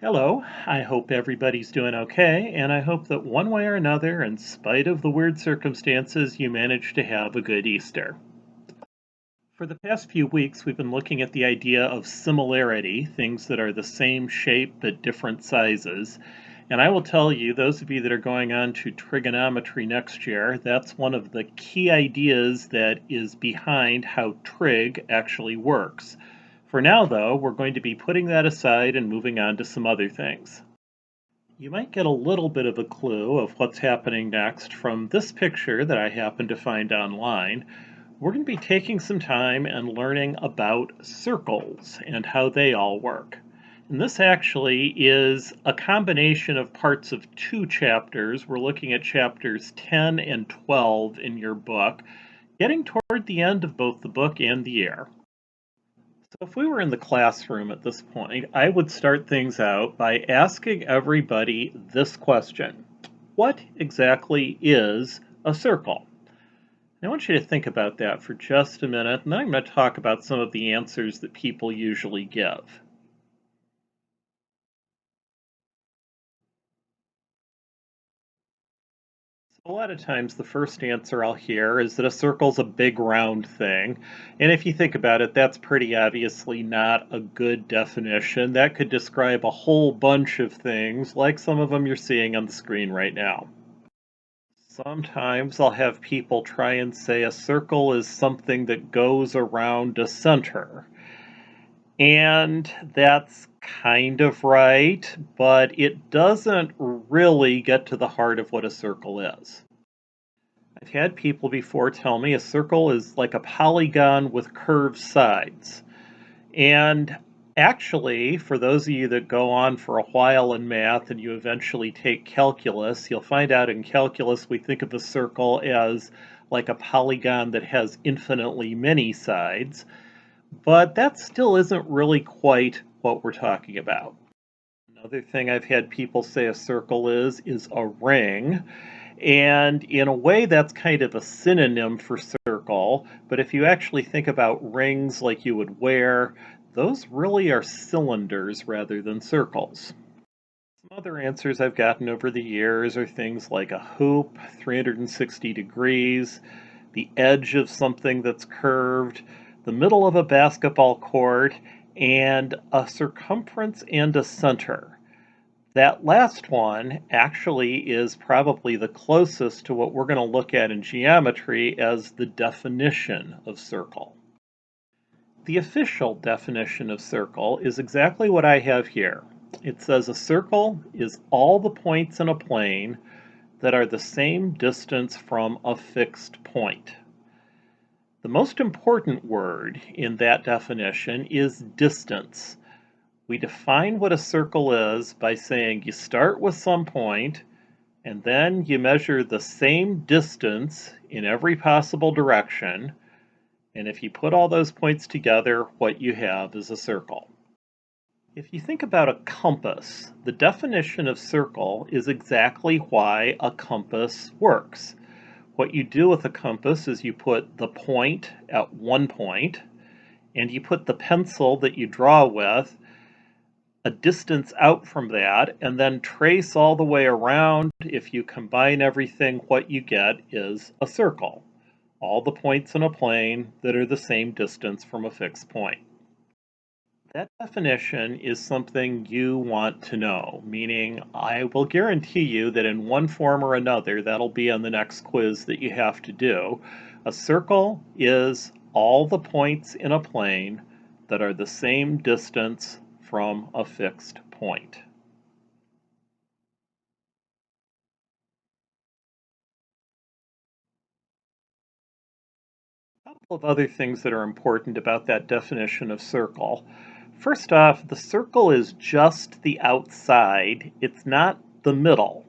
Hello, I hope everybody's doing okay, and I hope that one way or another, in spite of the weird circumstances, you managed to have a good Easter. For the past few weeks, we've been looking at the idea of similarity, things that are the same shape but different sizes. And I will tell you, those of you that are going on to trigonometry next year, that's one of the key ideas that is behind how trig actually works. For now, though, we're going to be putting that aside and moving on to some other things. You might get a little bit of a clue of what's happening next from this picture that I happened to find online. We're going to be taking some time and learning about circles and how they all work. And this actually is a combination of parts of two chapters. We're looking at chapters 10 and 12 in your book, getting toward the end of both the book and the year. So if we were in the classroom at this point, I would start things out by asking everybody this question. What exactly is a circle? I want you to think about that for just a minute, and then I'm going to talk about some of the answers that people usually give. A lot of times the first answer I'll hear is that a circle's a big round thing. And if you think about it, that's pretty obviously not a good definition. That could describe a whole bunch of things, like some of them you're seeing on the screen right now. Sometimes I'll have people try and say a circle is something that goes around a center. And that's kind of right, but it doesn't really get to the heart of what a circle is. I've had people before tell me a circle is like a polygon with curved sides. And actually, for those of you that go on for a while in math and you eventually take calculus, you'll find out in calculus we think of a circle as like a polygon that has infinitely many sides. But that still isn't really quite what we're talking about. Another thing I've had people say a circle is a ring. And in a way, that's kind of a synonym for circle. But if you actually think about rings like you would wear, those really are cylinders rather than circles. Some other answers I've gotten over the years are things like a hoop, 360 degrees, the edge of something that's curved, the middle of a basketball court, and a circumference and a center. That last one actually is probably the closest to what we're going to look at in geometry as the definition of circle. The official definition of circle is exactly what I have here. It says a circle is all the points in a plane that are the same distance from a fixed point. The most important word in that definition is distance. We define what a circle is by saying you start with some point and then you measure the same distance in every possible direction, and if you put all those points together, what you have is a circle. If you think about a compass, the definition of circle is exactly why a compass works. What you do with a compass is you put the point at one point, and you put the pencil that you draw with a distance out from that, and then trace all the way around. If you combine everything, what you get is a circle. All the points in a plane that are the same distance from a fixed point. That definition is something you want to know, meaning I will guarantee you that in one form or another, that'll be on the next quiz that you have to do. A circle is all the points in a plane that are the same distance from a fixed point. A couple of other things that are important about that definition of circle. First off, the circle is just the outside, it's not the middle.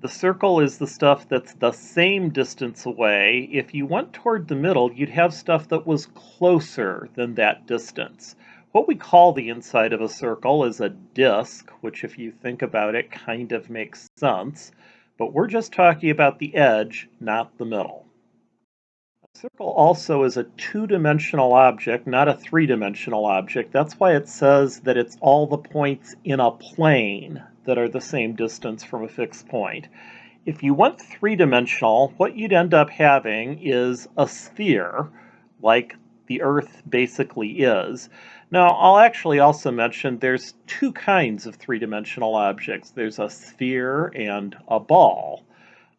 The circle is the stuff that's the same distance away. If you went toward the middle, you'd have stuff that was closer than that distance. What we call the inside of a circle is a disk, which if you think about it kind of makes sense, but we're just talking about the edge, not the middle. Circle also is a two-dimensional object, not a three-dimensional object. That's why it says that it's all the points in a plane that are the same distance from a fixed point. If you went three-dimensional, what you'd end up having is a sphere, like the Earth basically is. Now, I'll actually also mention there's two kinds of three-dimensional objects. There's a sphere and a ball.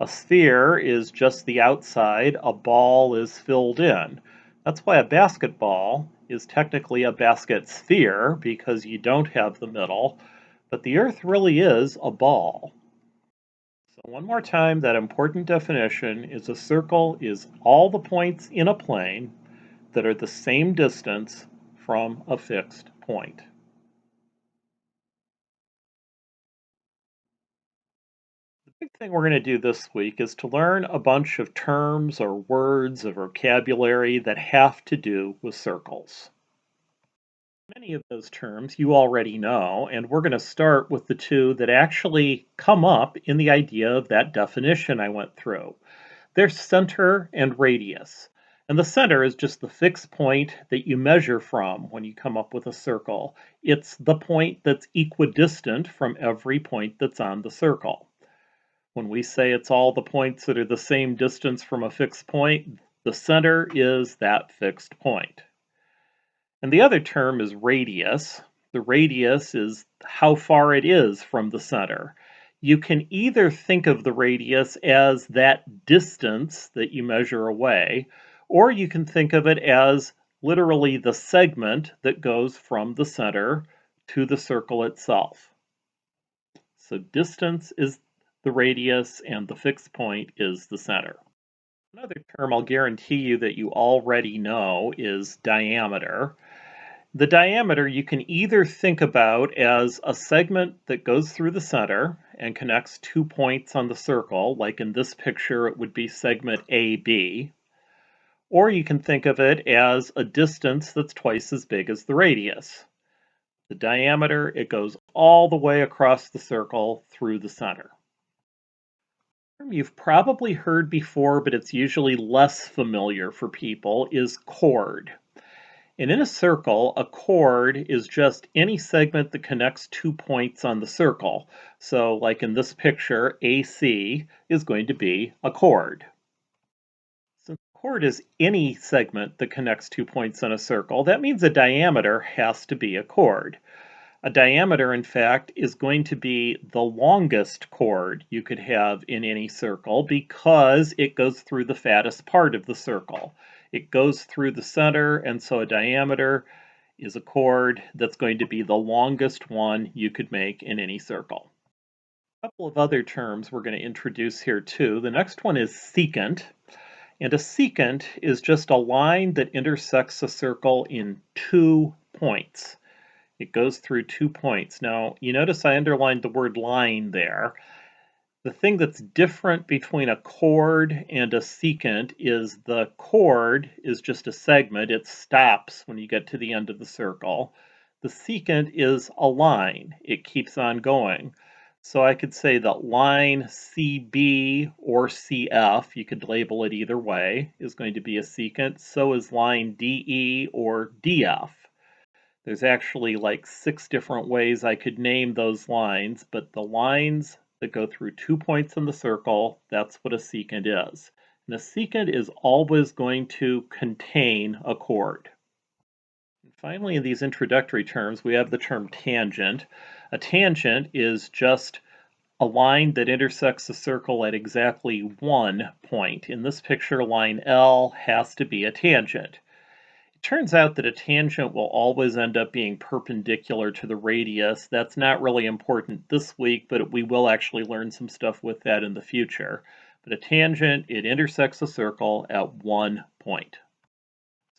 A sphere is just the outside, a ball is filled in. That's why a basketball is technically a basket sphere, because you don't have the middle, but the Earth really is a ball. So one more time, that important definition is a circle is all the points in a plane that are the same distance from a fixed point. The big thing we're going to do this week is to learn a bunch of terms or words or vocabulary that have to do with circles. Many of those terms you already know, and we're going to start with the two that actually come up in the idea of that definition I went through. There's center and radius. And the center is just the fixed point that you measure from when you come up with a circle. It's the point that's equidistant from every point that's on the circle. When we say it's all the points that are the same distance from a fixed point, the center is that fixed point. And the other term is radius. The radius is how far it is from the center. You can either think of the radius as that distance that you measure away, or you can think of it as literally the segment that goes from the center to the circle itself. So distance is the radius and the fixed point is the center. Another term I'll guarantee you that you already know is diameter. The diameter you can either think about as a segment that goes through the center and connects 2 points on the circle, like in this picture it would be segment AB, or you can think of it as a distance that's twice as big as the radius. The diameter, it goes all the way across the circle through the center. You've probably heard before, but it's usually less familiar for people, is chord. And in a circle, a chord is just any segment that connects 2 points on the circle. So like in this picture, AC is going to be a chord. Since a chord is any segment that connects 2 points on a circle, that means a diameter has to be a chord. A diameter, in fact, is going to be the longest chord you could have in any circle because it goes through the fattest part of the circle. It goes through the center, and so a diameter is a chord that's going to be the longest one you could make in any circle. A couple of other terms we're going to introduce here too. The next one is secant, and a secant is just a line that intersects a circle in 2 points. It goes through 2 points. Now, you notice I underlined the word line there. The thing that's different between a chord and a secant is the chord is just a segment. It stops when you get to the end of the circle. The secant is a line. It keeps on going. So I could say that line CB or CF, you could label it either way, is going to be a secant. So is line DE or DF. There's actually like 6 different ways I could name those lines, but the lines that go through 2 points in the circle, that's what a secant is. And a secant is always going to contain a chord. And finally, in these introductory terms, we have the term tangent. A tangent is just a line that intersects a circle at exactly 1 point. In this picture, line L has to be a tangent. It turns out that a tangent will always end up being perpendicular to the radius. That's not really important this week, but we will actually learn some stuff with that in the future. But a tangent, it intersects a circle at 1 point.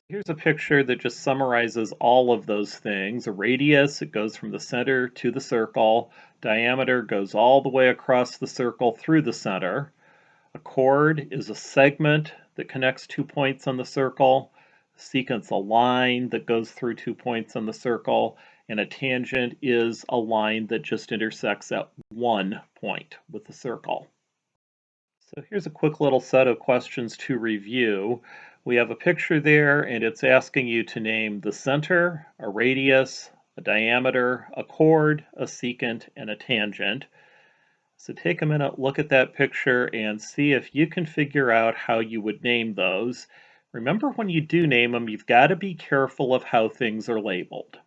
Here's a picture that just summarizes all of those things. A radius, it goes from the center to the circle. Diameter goes all the way across the circle through the center. A chord is a segment that connects 2 points on the circle. Secant's a line that goes through 2 points on the circle. And a tangent is a line that just intersects at 1 point with the circle. So here's a quick little set of questions to review. We have a picture there, and it's asking you to name the center, a radius, a diameter, a chord, a secant, and a tangent. So take a minute, look at that picture, and see if you can figure out how you would name those. Remember, when you do name them, you've got to be careful of how things are labeled.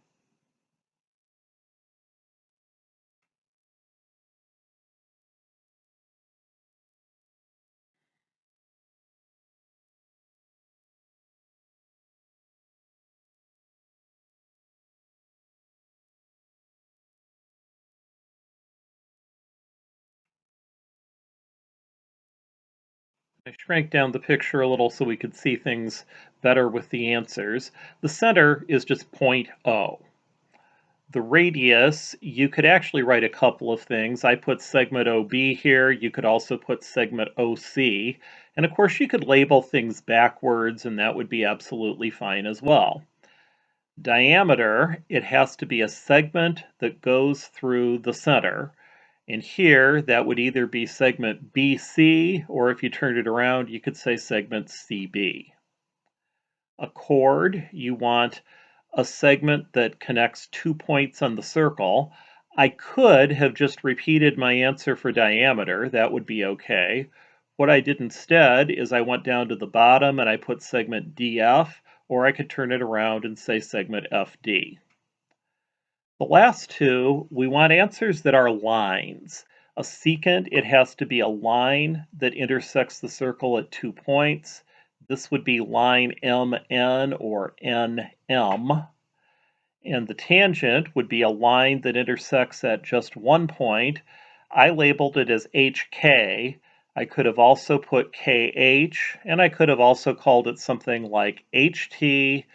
I shrank down the picture a little so we could see things better with the answers. The center is just point O. The radius, you could actually write a couple of things. I put segment OB here. You could also put segment OC. And of course, you could label things backwards, and that would be absolutely fine as well. Diameter, it has to be a segment that goes through the center. And here, that would either be segment BC, or if you turned it around, you could say segment CB. A chord, you want a segment that connects 2 points on the circle. I could have just repeated my answer for diameter. That would be okay. What I did instead is I went down to the bottom and I put segment DF, or I could turn it around and say segment FD. The last two, we want answers that are lines. A secant, it has to be a line that intersects the circle at 2 points. This would be line MN or NM. And the tangent would be a line that intersects at just 1 point. I labeled it as HK. I could have also put KH, and I could have also called it something like HT,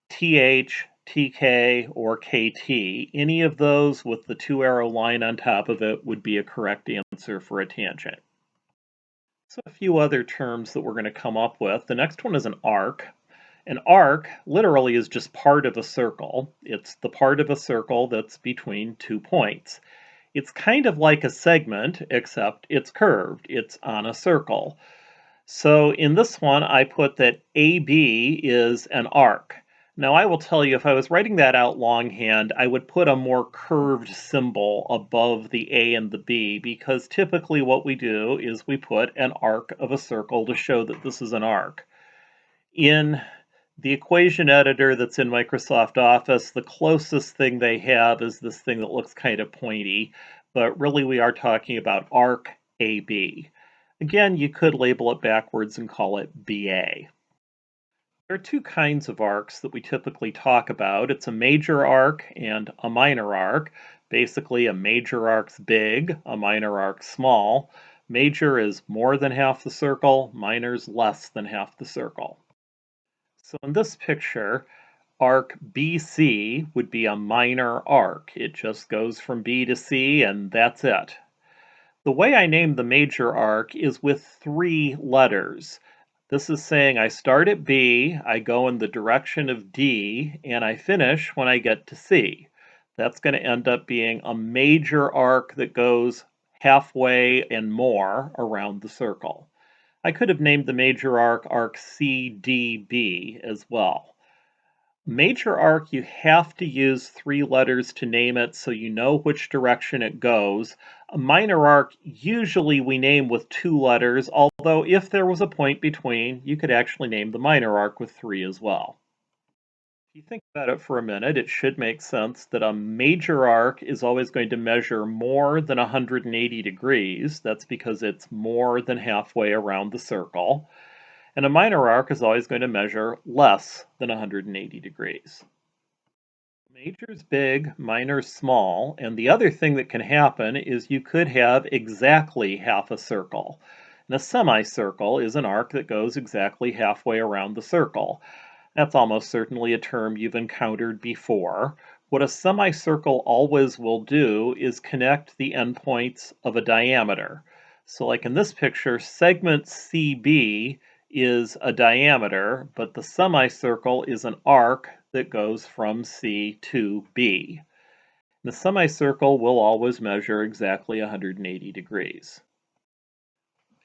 TH, TK, or KT. Any of those with the 2-arrow line on top of it would be a correct answer for a tangent. So a few other terms that we're going to come up with. The next one is an arc. An arc literally is just part of a circle. It's the part of a circle that's between 2 points. It's kind of like a segment, except it's curved. It's on a circle. So in this one, I put that AB is an arc. Now I will tell you, if I was writing that out longhand, I would put a more curved symbol above the A and the B, because typically what we do is we put an arc of a circle to show that this is an arc. In the equation editor that's in Microsoft Office, the closest thing they have is this thing that looks kind of pointy, but really we are talking about arc AB. Again, you could label it backwards and call it BA. There are two kinds of arcs that we typically talk about. It's a major arc and a minor arc. Basically, a major arc's big, a minor arc's small. Major is more than half the circle, minor's less than half the circle. So in this picture, arc BC would be a minor arc. It just goes from B to C and that's it. The way I name the major arc is with 3 letters. This is saying I start at B, I go in the direction of D, and I finish when I get to C. That's going to end up being a major arc that goes halfway and more around the circle. I could have named the major arc arc CDB as well. Major arc, you have to use 3 letters to name it so you know which direction it goes. A minor arc, usually we name with 2 letters, although if there was a point between, you could actually name the minor arc with 3 as well. If you think about it for a minute, it should make sense that a major arc is always going to measure more than 180 degrees. That's because it's more than halfway around the circle. And a minor arc is always going to measure less than 180 degrees. Major's big, minor's small, and the other thing that can happen is you could have exactly half a circle. And a semicircle is an arc that goes exactly halfway around the circle. That's almost certainly a term you've encountered before. What a semicircle always will do is connect the endpoints of a diameter. So like in this picture, segment CB is a diameter, but the semicircle is an arc that goes from C to B. The semicircle will always measure exactly 180 degrees.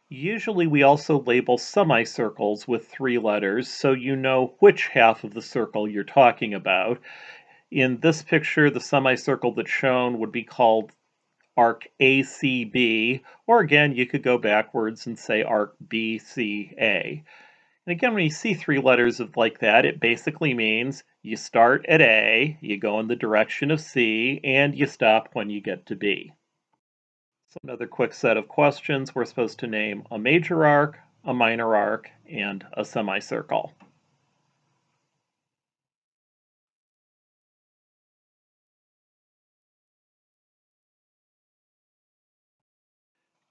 Usually we also label semicircles with 3 letters so you know which half of the circle you're talking about. In this picture, the semicircle that's shown would be called arc ACB, or again, you could go backwards and say arc BCA. And again, when you see 3 letters of like that, it basically means you start at A, you go in the direction of C, and you stop when you get to B. So another quick set of questions. We're supposed to name a major arc, a minor arc, and a semicircle.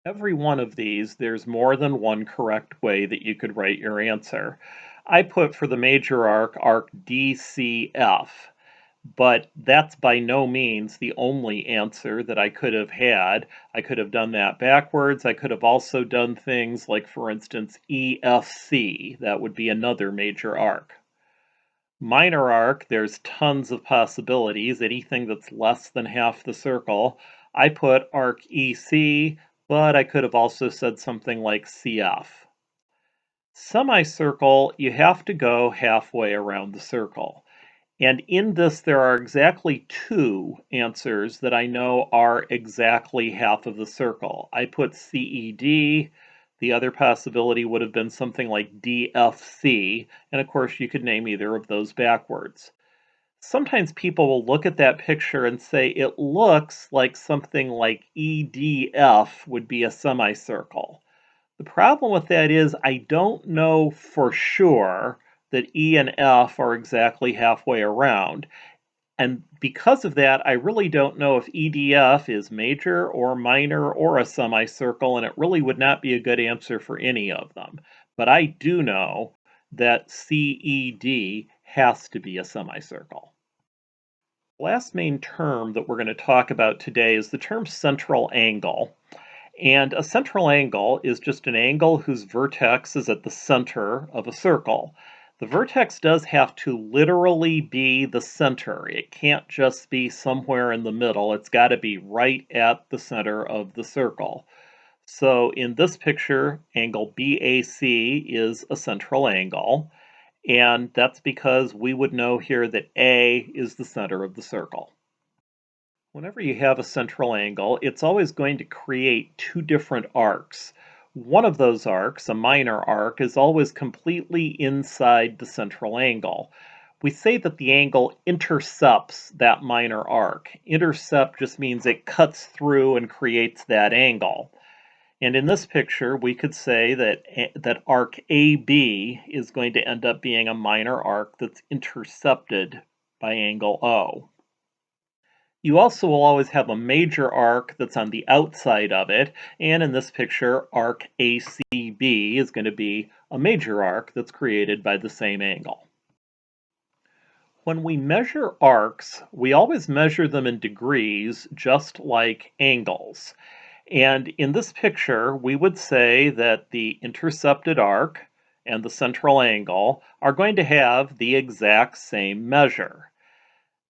Every one of these, there's more than one correct way that you could write your answer. I put for the major arc DCF, but that's by no means the only answer that I could have had. I could have done that backwards. I could have also done things like, for instance, EFC. That would be another major arc. Minor arc, there's tons of possibilities, anything that's less than half the circle. I put arc EC, but I could have also said something like CF. Semicircle, you have to go halfway around the circle. And in this, there are exactly 2 answers that I know are exactly half of the circle. I put CED. The other possibility would have been something like DFC. And of course, you could name either of those backwards. Sometimes people will look at that picture and say it looks like something like EDF would be a semicircle. The problem with that is I don't know for sure that E and F are exactly halfway around. And because of that, I really don't know if EDF is major or minor or a semicircle, and it really would not be a good answer for any of them. But I do know that CED has to be a semicircle. The last main term that we're going to talk about today is the term central angle. And a central angle is just an angle whose vertex is at the center of a circle. The vertex does have to literally be the center. It can't just be somewhere in the middle. It's got to be right at the center of the circle. So in this picture, angle BAC is a central angle. And that's because we would know here that A is the center of the circle. Whenever you have a central angle, it's always going to create 2 different arcs. One of those arcs, a minor arc, is always completely inside the central angle. We say that the angle intercepts that minor arc. Intercept just means it cuts through and creates that angle. And in this picture, we could say that arc AB is going to end up being a minor arc that's intercepted by angle O. You also will always have a major arc that's on the outside of it, and in this picture, arc ACB is going to be a major arc that's created by the same angle. When we measure arcs, we always measure them in degrees, just like angles. And in this picture, we would say that the intercepted arc and the central angle are going to have the exact same measure.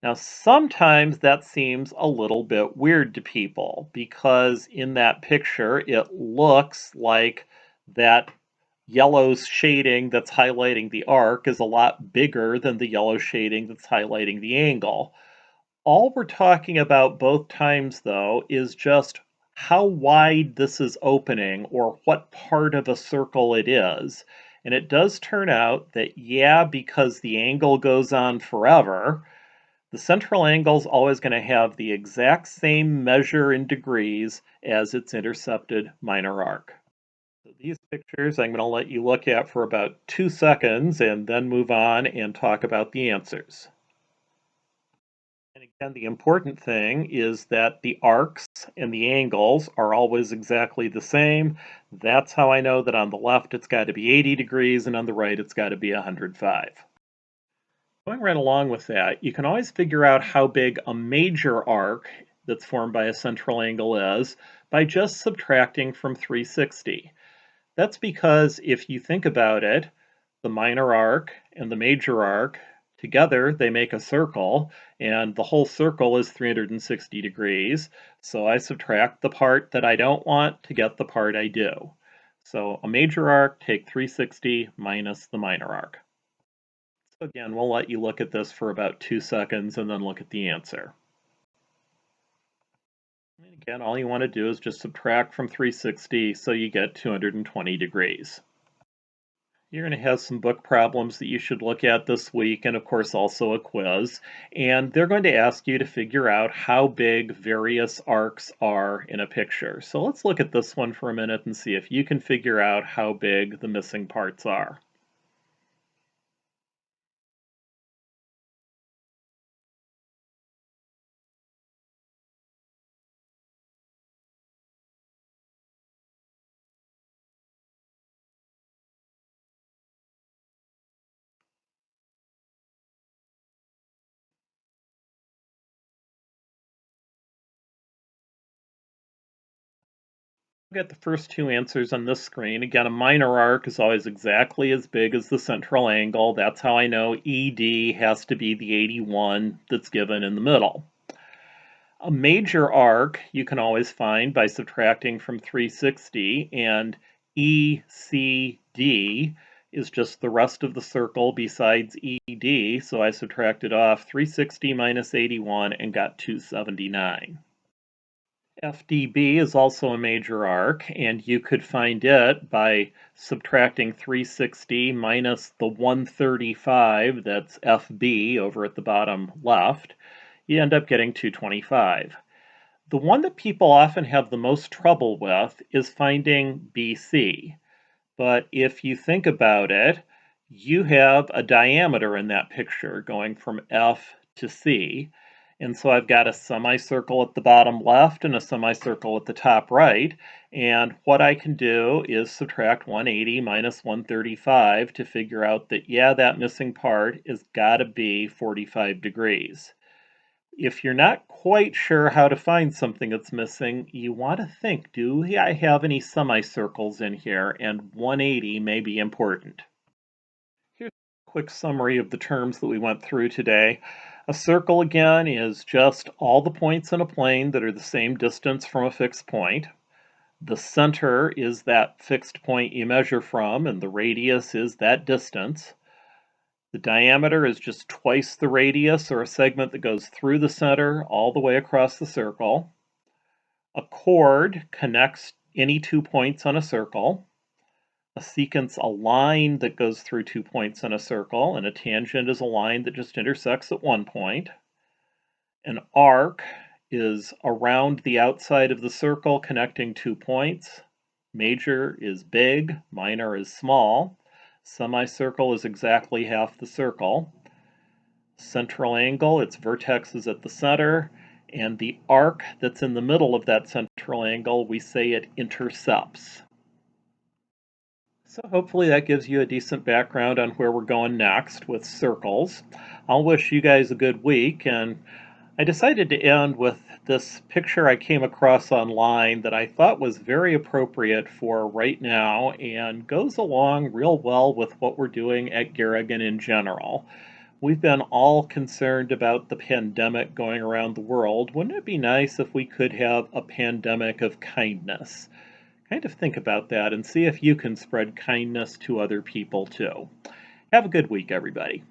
Now, sometimes that seems a little bit weird to people because in that picture, it looks like that yellow shading that's highlighting the arc is a lot bigger than the yellow shading that's highlighting the angle. All we're talking about both times, though, is just how wide this is opening or what part of a circle it is. And it does turn out that, yeah, because the angle goes on forever, the central angle is always going to have the exact same measure in degrees as its intercepted minor arc. So these pictures I'm going to let you look at for about 2 seconds and then move on and talk about the answers. And again, the important thing is that the arcs and the angles are always exactly the same. That's how I know that on the left it's got to be 80 degrees and on the right it's got to be 105. Going right along with that, you can always figure out how big a major arc that's formed by a central angle is by just subtracting from 360. That's because if you think about it, the minor arc and the major arc together, they make a circle, and the whole circle is 360 degrees. So I subtract the part that I don't want to get the part I do. So a major arc, take 360 minus the minor arc. So again, we'll let you look at this for about 2 seconds and then look at the answer. And again, all you want to do is just subtract from 360 so you get 220 degrees. You're going to have some book problems that you should look at this week, and of course also a quiz. And they're going to ask you to figure out how big various arcs are in a picture. So let's look at this one for a minute and see if you can figure out how big the missing parts are. Get the first two answers on this screen. Again, a minor arc is always exactly as big as the central angle. That's how I know ED has to be the 81 that's given in the middle. A major arc you can always find by subtracting from 360, and ECD is just the rest of the circle besides ED, so I subtracted off 360 minus 81 and got 279. FDB is also a major arc, and you could find it by subtracting 360 minus the 135, that's FB over at the bottom left. You end up getting 225. The one that people often have the most trouble with is finding BC. But if you think about it, you have a diameter in that picture going from F to C. And so I've got a semicircle at the bottom left and a semicircle at the top right. And what I can do is subtract 180 minus 135 to figure out that, yeah, that missing part has got to be 45 degrees. If you're not quite sure how to find something that's missing, you want to think, do I have any semicircles in here? And 180 may be important. Here's a quick summary of the terms that we went through today. A circle, again, is just all the points in a plane that are the same distance from a fixed point. The center is that fixed point you measure from, and the radius is that distance. The diameter is just twice the radius, or a segment that goes through the center all the way across the circle. A chord connects any 2 points on a circle. A secant's a line that goes through 2 points in a circle, and a tangent is a line that just intersects at one point. An arc is around the outside of the circle connecting 2 points. Major is big, minor is small. Semicircle is exactly half the circle. Central angle, its vertex is at the center, and the arc that's in the middle of that central angle, we say it intercepts. So hopefully that gives you a decent background on where we're going next with circles. I'll wish you guys a good week, and I decided to end with this picture I came across online that I thought was very appropriate for right now and goes along real well with what we're doing at Garrigan in general. We've been all concerned about the pandemic going around the world. Wouldn't it be nice if we could have a pandemic of kindness? Kind of think about that and see if you can spread kindness to other people too. Have a good week, everybody.